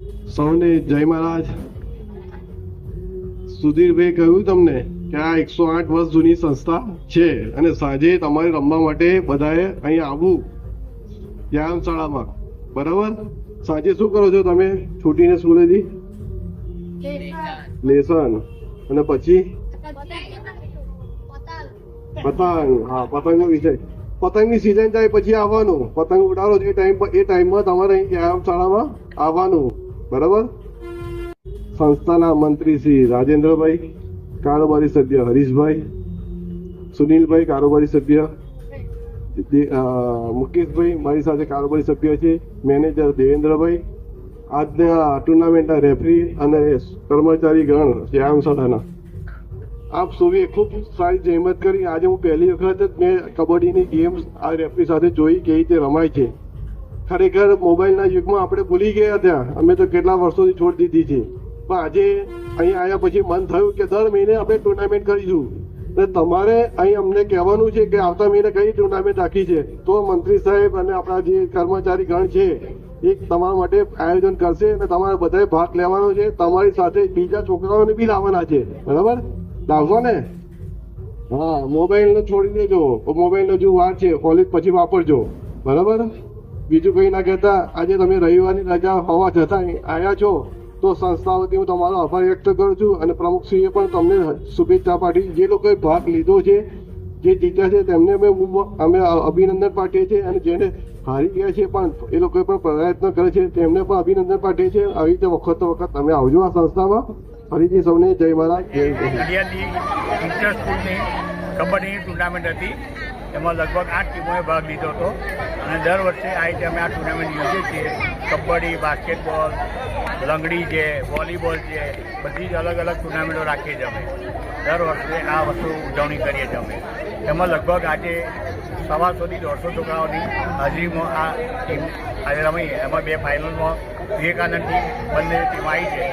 સૌને જય મહારાજ. સુધીરભાઈ કહ્યું તમને કે આ 108 વર્ષ જૂની સંસ્થા છે અને સાંજે તમારે રમવા માટે બધાએ અહીં આવવું વ્યાયામશાળામાં. બરાબર? સાંજે શું કરો છો તમે છૂટીને સ્કૂલેથી? લેસન. અને પછી પતંગ. હા, પતંગનો વિષય. પતંગની સિઝન થાય પછી આવવાનું. પતંગ ઉડાડો એ ટાઈમમાં તમારે અહીં વ્યાયામશાળામાં આવવાનું. બરાબર? સંસ્થાના મંત્રી શ્રી રાજેન્દ્રભાઈ, કારોબારી સભ્ય હરીશભાઈ, સુનિલભાઈ કારોબારી સભ્ય, મુકેશભાઈ મારી સાથે કારોબારી સભ્ય છે, મેનેજર દેવેન્દ્રભાઈ, આજના ટુર્નામેન્ટના રેફરી અને કર્મચારી ગણ વ્યાયામશાળાના આપ સૌએ ખૂબ સારી જહેમત કરી. આજે હું પહેલી વખત જ મેં કબડ્ડીની ગેમ્સ આ રેફરી સાથે જોઈ કેવી રીતે રમાય છે. ખરેખર મોબાઈલના યુગમાં આપણે ભૂલી ગયા ત્યાં. અમે તો કેટલા વર્ષોથી છોડી દીધી છે, પણ આજે અહીં આવ્યા પછી મન થયું કે દર મહિને આપણે ટુર્નામેન્ટ કરીશું. અને તમારે અહીં અમને કહેવાનું છે કે આવતા મહિને કઈ ટુર્નામેન્ટ રાખી છે, તો મંત્રી સાહેબ અને આપણા જે કર્મચારી ગણ છે એ તમારા માટે આયોજન કરશે અને તમારે બધાએ ભાગ લેવાનો છે. તમારી સાથે બીજા છોકરાઓને બી લાવવાના છે. બરાબર? લાવશો ને? હા, મોબાઈલ છોડી દેજો. મોબાઈલનો જો વાર છે કોલેજ પછી વાપરજો. બરાબર? બીજું કંઈ ના કહેતા, આજે તમે રવિવારની રજા હોવા છતાં આવ્યા છો તો સંસ્થા વતી હું તમારો આભાર વ્યક્ત કરું છું. અને પ્રમુખશ્રીએ પણ તમને શુભેચ્છા પાઠવી. જે લોકોએ ભાગ લીધો છે, જે જીત્યા છે તેમને અમે અભિનંદન પાઠવીએ છીએ. અને જેને હારી ગયા છે પણ એ લોકોએ પણ પ્રયત્ન કરે છે તેમને પણ અભિનંદન પાઠવીએ છીએ. આવી રીતે વખત તમે આવજો આ સંસ્થામાં. ફરીથી સૌને જય મહારાજ. ઇન્ટર સ્કૂલની કબડ્ડીની ટુર્નામેન્ટ હતી. એમાં લગભગ 8 ટીમોએ ભાગ લીધો હતો અને દર વર્ષે આ રીતે અમે આ ટુર્નામેન્ટ યોજીએ છીએ. કબડ્ડી, બાસ્કેટબોલ, લંગડી છે, વોલીબોલ છે, બધી જ અલગ અલગ ટુર્નામેન્ટો રાખીએ છીએ અમે. દર વર્ષે આ વસ્તુ ઉજવણી કરીએ છીએ અમે. એમાં લગભગ આજે 150 થી 150 છોકરાઓની હાજરીમાં આ ટીમ આજે રમી. એમાં 2 ફાઇનલમાં વિવેકાનંદની બંને ટીમ આવી છે.